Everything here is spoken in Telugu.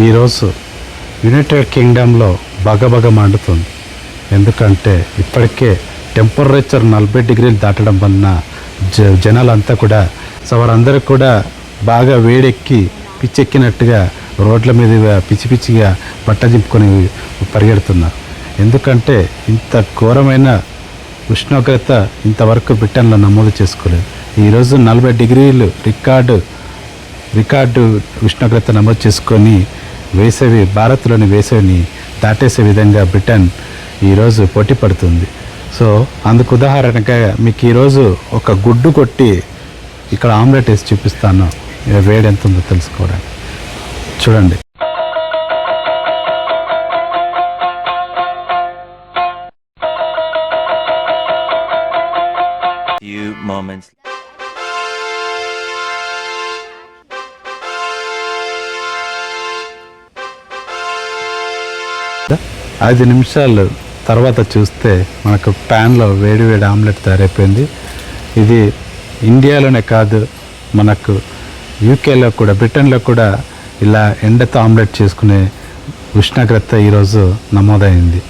ఈరోజు యునైటెడ్ కింగ్డమ్లో బగబగ మండుతుంది. ఎందుకంటే ఇప్పటికే టెంపరేచర్ 40 డిగ్రీలు దాటడం వలన జనాలంతా కూడా వారందరూ కూడా బాగా వేడెక్కి పిచ్చెక్కినట్టుగా రోడ్ల మీద పిచ్చి పిచ్చిగా బట్ట చింపుకొని పరిగెడుతున్నారు. ఎందుకంటే ఇంత ఘోరమైన ఉష్ణోగ్రత ఇంతవరకు బ్రిటన్లో నమోదు చేసుకోలేదు. ఈరోజు 40 డిగ్రీలు రికార్డు ఉష్ణోగ్రత నమోదు చేసుకొని భారత్లోని వేసవిని దాటేసే విధంగా బ్రిటన్ ఈరోజు పోటీ పడుతుంది. సో అందుకు ఉదాహరణగా మీకు ఈరోజు ఒక గుడ్డు కొట్టి ఇక్కడ ఆమ్లెట్ వేసి చూపిస్తాను, వేడి ఎంత ఉందో తెలుసుకోవడానికి. చూడండి. Few moments. 5 నిమిషాలు తర్వాత చూస్తే మనకు ప్యాన్లో వేడి ఆమ్లెట్ తయారైపోయింది. ఇది ఇండియాలోనే కాదు, మనకు యూకేలో కూడా, బ్రిటన్లో కూడా ఇలా ఎండతో ఆమ్లెట్ చేసుకునే ఉష్ణోగ్రత ఈరోజు నమోదైంది.